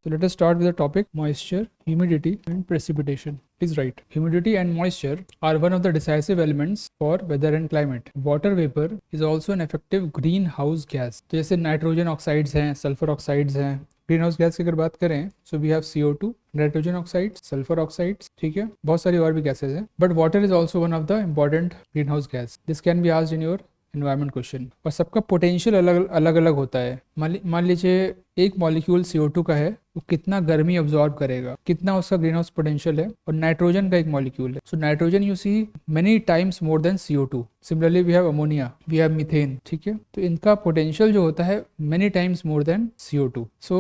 So let us start with the topic moisture, humidity and precipitation. Please write. Humidity and moisture are one of the decisive elements for weather and climate. Water vapor is also an effective greenhouse gas. तो जैसे nitrogen oxides हैं, sulphur oxides हैं, green house gas की अगर बात करें so we have CO2, nitrogen oxide, sulphur oxides, ठीक है, बहुत सारी और भी गैसेज हैं. But water is also one of the important green house gas. This can be asked in your environment question. और सबका पोटेंशियल अलग अलग होता है. मान लीजिए एक मॉलिक्यूल CO2 का है, वो कितना गर्मी अब्जॉर्ब करेगा, कितना उसका ग्रीन हाउस पोटेंशियल है. और नाइट्रोजन का एक मॉलिक्यूल है, so nitrogen you see many times more than CO2. Similarly we have ammonia, we have methane, ठीक है. तो इनका पोटेंशियल जो होता है many times more than CO2. So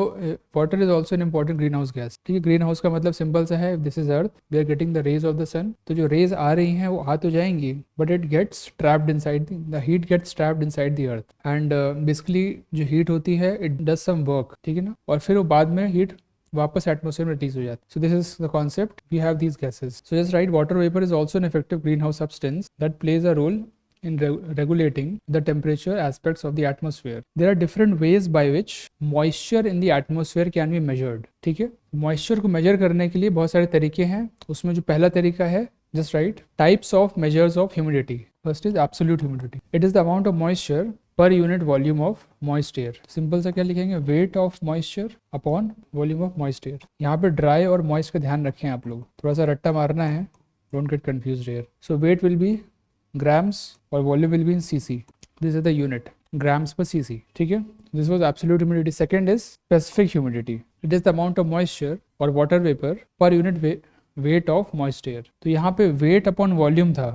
water is also an important green house gas, ठीक है. Green house का मतलब सिंपल सा है, this is earth, we are getting the rays of the sun. तो जो रेज आ रही हैं वो आ तो जाएंगी, but it gets trapped inside the heat gets trapped inside the earth. And basically जो हीट होती है इट डज सम वर्क, ठीक है ना. और फिर वो बाद में हीट वापस एटमॉस्फेयर में रिलीज हो जाती है. So this is the concept, we have these gases. So just right, water vapour is also an effective greenhouse substance that plays a role in regulating the temperature aspects of the atmosphere. There are different ways by which moisture in the atmosphere can be measured. ठीक है, moisture को measure करने के लिए बहुत सारे तरीके हैं. उसमें जो पहला तरीका है, just write types of measures of humidity. First is absolute humidity. It is the amount of moisture per unit volume of moist air. Simple सा क्या लिखेंगे, weight of moisture upon volume of moist air. यहाँ पे dry और moist का ध्यान रखें आप लोग, थोड़ा सा रट्टा मारना है, don't get confused here. So weight will be grams और volume will be in cc. This is the unit, grams per cc, ठीक है. This was absolute humidity. Second is specific humidity. It is the amount of moisture or water vapor per unit weight of moist air. तो यहाँ पे weight upon volume था,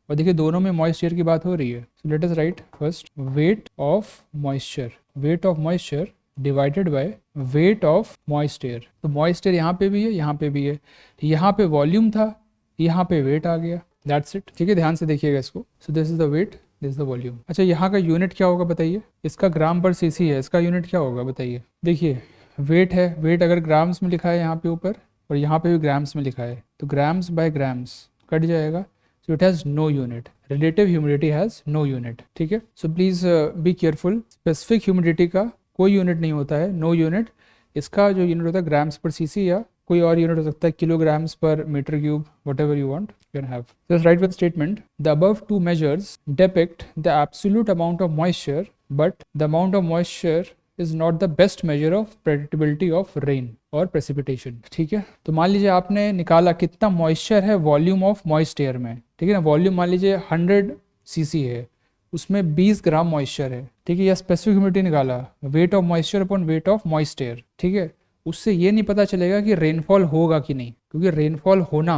और देखिए दोनों में moist air की बात हो रही है. So let us write first weight of moisture. Weight of moisture divided by weight of moist air. तो moist air यहाँ पे भी है, यहाँ पे भी है. यहाँ पे volume था, यहाँ पे weight आ गया. That's it, ठीक है. ध्यान से देखिएगा इसको. So this is the weight, this is the volume. अच्छा, यहाँ का यूनिट क्या होगा बताइए. इसका ग्राम पर cc है, इसका यूनिट क्या होगा बताइए. देखिए वेट है, वेट अगर ग्राम्स में लिखा है यहाँ पे ऊपर, और यहाँ पे भी ग्राम्स में लिखा है, तो ग्राम्स बाय ग्राम्स कट जाएगा. So it has no unit. Relative humidity has no unit, ठीक है. So please be careful. Specific humidity का कोई यूनिट नहीं होता है, no unit. इसका जो यूनिट होता है ग्राम्स पर cc, या कोई और यूनिट हो सकता है, kilograms per metre cube, whatever you want you can have. Just write with statement, the above two measures depict the absolute amount of moisture, but the amount of moisture is not the best measure of predictability of rain or precipitation. ठीक है. तो मान लीजिए आपने निकाला कितना moisture है volume of moist air में, ठीक है ना. वॉल्यूम मान लीजिए 100 cc है, उसमें 20 ग्राम मॉइस्चर है, ठीक है. या स्पेसिफिक ह्यूमिडिटी निकाला, weight of moisture upon weight of moist air, ठीक है. उससे ये नहीं पता चलेगा कि रेनफॉल होगा कि नहीं, क्योंकि रेनफॉल होना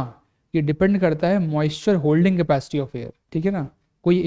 ये डिपेंड करता है moisture holding capacity of air, ठीक है ना. कोई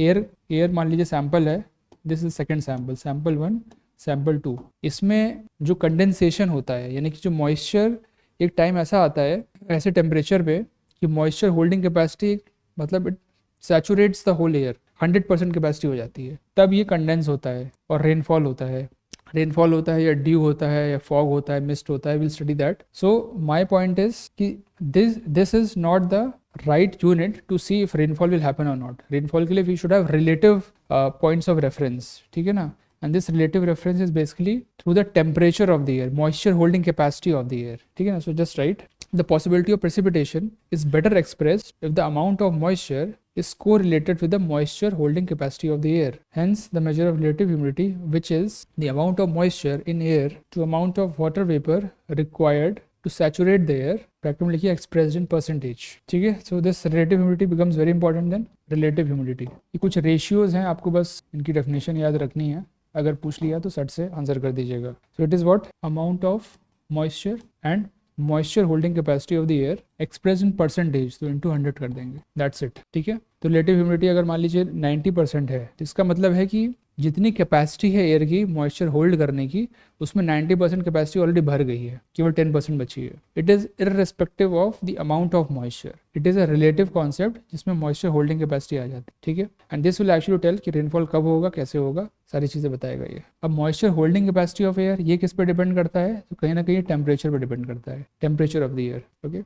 एयर मान लीजिए सैंपल है, this is second sample, sample 1, sample 2. इसमें जो कंडेंसेशन होता है, यानी कि जो मॉइस्चर, एक टाइम ऐसा आता है ऐसे टेम्परेचर पे कि मॉइस्चर होल्डिंग कैपेसिटी मतलब it saturates the whole air, 100% capacity हो जाती है, तब ये कंडेंस होता है और रेनफॉल होता है. रेनफॉल होता है या ड्यू होता है या फॉग होता है, मिस्ट होता है, will study that. So my point is कि this is not the right unit to see if rainfall will happen और नॉट. रेनफॉल के लिए we should have relative points of reference, ठीक है ना. And this relative reference is basically through the temperature of the air, moisture holding capacity of the air, ठीक है ना. So just right, the possibility of precipitation is better expressed if the amount of moisture is correlated with the moisture holding capacity of the air. Hence, the measure of relative humidity, which is the amount of moisture in air to amount of water vapor required to saturate the air, practically लिखिए expressed in percentage, ठीक है. So this relative humidity becomes very important than relative humidity. ये कुछ ratios हैं, आपको बस इनकी definition याद रखनी है, अगर पूछ लिया तो सट से आंसर कर दीजिएगा. So it is what? Amount of moisture and moisture holding capacity of the air express in percentage, तो इंटू 100 कर देंगे, दैट्स इट, ठीक है. तो रिलेटिव ह्यूमिडिटी अगर मान लीजिए 90% है, तो इसका मतलब है कि जितनी कैपेसिटी है एयर की मॉइस्चर होल्ड करने की, उसमें 90% कैपेसिटी ऑलरेडी भर गई है, केवल 10% बची है. It is irrespective of the amount of moisture. It is a relative concept जिसमें मॉइस्चर होल्डिंग कैपेसिटी आ जाती है, ठीक है. And this will actually tell कि रेनफॉल कब होगा, कैसे होगा, सारी चीज़ें बताएगा ये. अब moisture holding capacity of air ये किस पे डिपेंड करता है, तो कहीं ना कहीं टेम्परेचर पे डिपेंड करता है, temperature of the air, okay.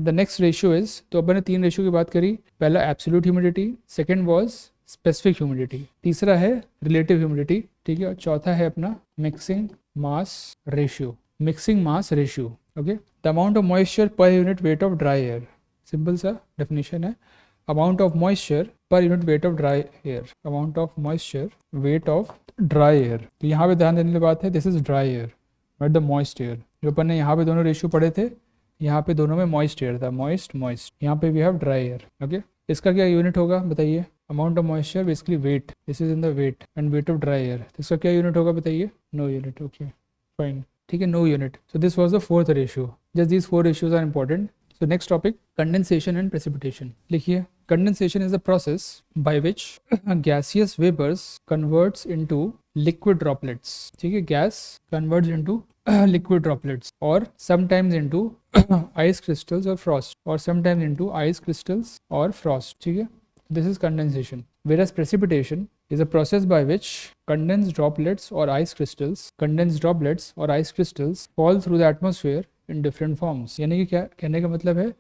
The next ratio is, तो अपन ने 3 रेशियो की बात करी. पहला absolute humidity, second was specific humidity, तीसरा है रिलेटिव ह्यूमिडिटी, ठीक है. और चौथा है अपना mixing mass ratio. Mixing mass ratio. Okay, the amount of moisture per unit weight of dry air. Simple सा डेफिनेशन है. Amount of moisture per unit weight of dry air. Amount of moisture wait of dry air. तो यहाँ पे ध्यान देने की बात है, this is dry air not the moist air. जो अपन ने यहाँ पे दोनों रेशियो पढ़े थे, यहाँ पे दोनों में मॉइस्ट एयर था, मॉइस्ट मॉइस्ट. यहाँ पे we have dry air. Okay, इसका क्या यूनिट होगा बताइए. Amount of moisture basically weight, this is in the weight and weight of dry air. इसका क्या यूनिट होगा बताइए. No unit. ओके फाइन, ठीक है, no unit. So this was the fourth ratio. Just these four ratios are important. So next topic, condensation and precipitation. लिखिए, condensation is the process by which gaseous vapors converts into liquid droplets. ठीक है, gas converts into liquid droplets or sometimes into ice crystals or frost or sometimes into ice crystals or frost. ठीक है, this is condensation. Whereas precipitation is a process by which condensed droplets or ice crystals fall through the atmosphere in different forms. यानी कि क्या कहने का मतलब है,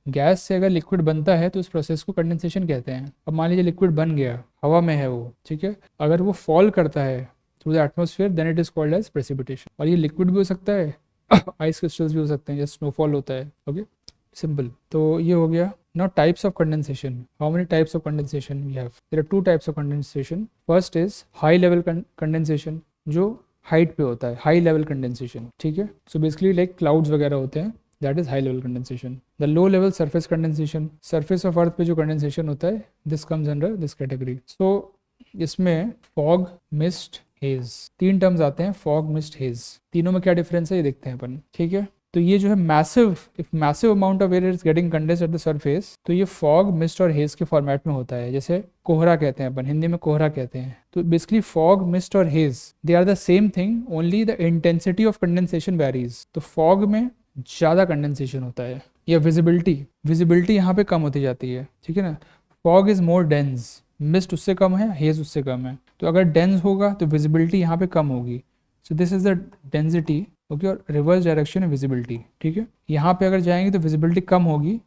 gas से अगर लिक्विड बनता है तो उस प्रोसेस को कंडेंसेशन कहते हैं. अब मान लीजिए लिक्विड बन गया, हवा में है वो, ठीक है, अगर वो फॉल करता है through the atmosphere then it is called as precipitation. और ये लिक्विड भी हो सकता है, आइस क्रिस्टल्स भी हो सकते हैं, जैसे स्नोफॉल होता है. Okay, simple. तो ये हो गया. Now types of condensation. How many types of condensation we have? There are two types of condensation. First is high level condensation, जो हाइट पे होता है, हाई लेवल कंडेंसेशन. ठीक है, सो बेसिकली लाइक क्लाउड्स वगैरह होते हैं, that is high level condensation. The low level surface condensation, surface of earth पे जो कंडेंसेशन होता है, this comes under this category. So इसमें फॉग, मिस्ट, हेज, तीन टर्म्स आते हैं. फॉग, मिस्ट, हेज, तीनों में क्या डिफरेंस है ये देखते हैं अपन. ठीक है, तो ये जो है massive, if massive amount of air is getting condensed at the surface, तो ये फॉग, मिस्ट और हेज के फॉर्मेट में होता है. जैसे कोहरा कहते हैं अपन, हिंदी में कोहरा कहते हैं. तो बेसिकली फॉग, मिस्ट और haze they are the same thing, only the intensity of condensation varies. तो फॉग में ज़्यादा कंडेंसेशन होता है, या विजिबिलिटी यहाँ पे कम होती जाती है. ठीक है ना, fog is more dense, mist उससे कम है, हेज उससे कम है. तो अगर डेंस होगा तो विजिबिलिटी यहाँ पे कम होगी. सो this is the density. Okay, और रिवर्स डायरेक्शन है विजिबिलिटी. ठीक है, यहाँ पे अगर जाएंगे तो विजिबिलिटी कम होगी,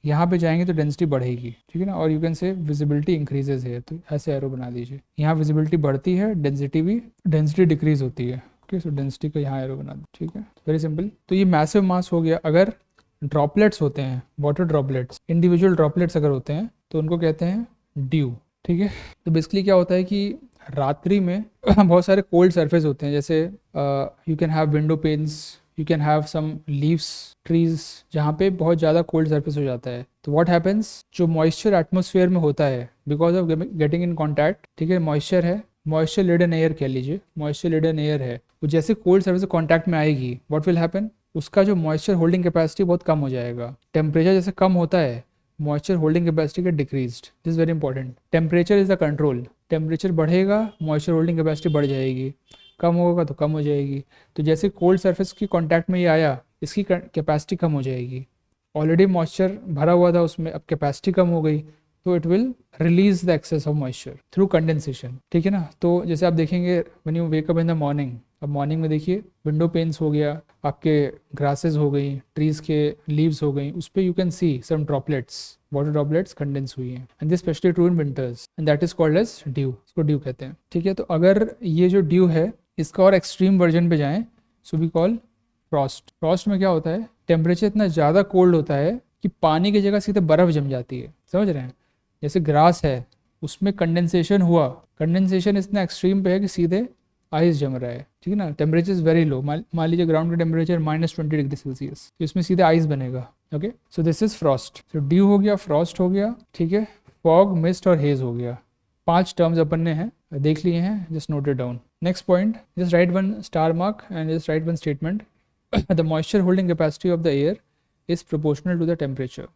यहाँ पे जाएंगे तो डेंसिटी बढ़ेगी. ठीक है ना, और you can say visibility increases है. तो ऐसे एरो बना दीजिए, यहाँ विजिबिलिटी बढ़ती है, डेंसिटी डिक्रीज होती है. ओके, सो डेंसिटी का यहाँ एरो बना दो. ठीक है, वेरी सिंपल. तो ये मैसिव मास हो गया. अगर ड्रॉपलेट्स होते हैं, वाटर ड्रॉपलेट्स, इंडिविजुअल ड्रॉपलेट्स अगर होते हैं तो उनको कहते हैं ड्यू. ठीक है, तो बेसिकली क्या होता है कि रात्रि में बहुत सारे कोल्ड सरफेस होते हैं, जैसे you can have window panes, you can have some leaves, trees, जहाँ पे बहुत ज़्यादा कोल्ड सरफेस हो जाता है. तो व्हाट हैपेंस, जो मॉइस्चर एटमोसफेयर में होता है because of getting in contact, ठीक है, मॉइस्चर है, मॉइस्चर लेडन एयर कह लीजिए, मॉइस्चर लेडन एयर है, वो जैसे कोल्ड सरफेस से कॉन्टैक्ट में आएगी, व्हाट विल हैपन, उसका जो मॉइस्चर होल्डिंग कैपेसिटी बहुत कम हो जाएगा. टेम्परेचर जैसे कम होता है, moisture holding capacity get decreased. This is very important. Temperature is the control. Temperature बढ़ेगा, मॉइस्चर होल्डिंग कैपेसिटी बढ़ जाएगी, कम होगा तो कम हो जाएगी. तो जैसे कोल्ड सरफेस की कांटेक्ट में ये आया, इसकी कैपेसिटी कम हो जाएगी. ऑलरेडी मॉइस्चर भरा हुआ था उसमें, अब कैपेसिटी कम हो गई, तो it will release the excess of moisture through condensation. ठीक है ना. तो जैसे आप देखेंगे when you wake up in the morning, अब मॉर्निंग में देखिए विंडो पेन्स हो गया, आपके ग्रासेस हो गई, ट्रीज के लीव्स हो गई, उस पर you can see some droplets, water droplets condense हुई हैं. And this specially true in winters and that is called as dew. इसको ड्यू कहते हैं. ठीक है, तो अगर ये जो ड्यू है इसका और एक्सट्रीम वर्जन पे जाएं, so we call frost. Frost में क्या होता है, टेम्परेचर इतना ज़्यादा कोल्ड होता है कि पानी की जगह सीधे बर्फ़ जम जाती है. समझ रहे हैं, जैसे ग्रास है उसमें कंडेंसेशन हुआ, कंडेंसेशन इतना एक्सट्रीम पे है कि सीधे आइस जम रहा है. ठीक है ना, टेम्परेचर इज वेरी लो, मान लीजिए ग्राउंड का टेम्परेचर -20 डिग्री सेल्सियस, तो इसमें सीधे आइस बनेगा. Okay, so this is Frost. तो ड्यू हो गया, फ्रॉस्ट हो गया, ठीक है, फॉग, मिस्ट और हेज हो गया. 5 टर्म्स अपन ने हैं, देख लिए हैं, just note it down. Next point, just write one star mark and just write one statement. The moisture holding capacity of the air is proportional to the temperature.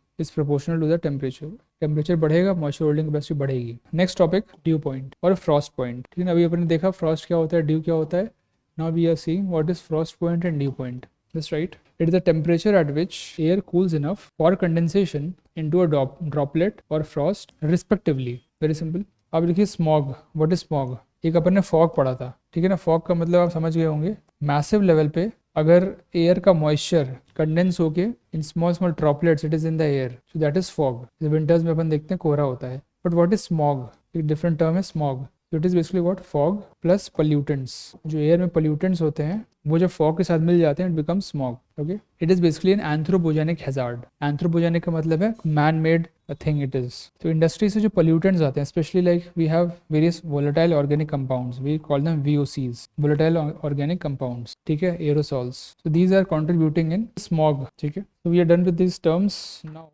Temperature बढ़ेगा, moisture holding capacity बढ़ेगी. Next topic, dew point और frost point. ठीक है, अभी अपन ने देखा Frost क्या होता है, ड्यू क्या होता है. Now we are seeing what is frost point and dew point. That's right. It is the temperature at which air cools enough for condensation into a droplet or frost respectively. Very simple. अब देखिए smog. What is smog? एक अपन ने fog पढ़ा था. ठीक है ना, fog का मतलब आप समझ गए होंगे, मैसिव लेवल पे अगर एयर का मॉइस्चर कंडेंस होके in small droplets it is in the air, so that is fog. Winters में अपन देखते हैं कोहरा होता है. But what is smog? एक डिफरेंट टर्म है smog. So it is basically what? Fog plus pollutants. जो एयर में pollutants होते हैं वो जब fog के साथ मिल जाते हैं it becomes smog. Okay. It is basically an anthropogenic hazard. Anthropogenic का मतलब है man-made thing it is. तो industry से जो pollutants आते हैं, especially like we have various volatile organic compounds. We call them VOCs, volatile organic compounds. ठीक है, aerosols. So these are contributing in smog. ठीक है. So we are done with these terms now.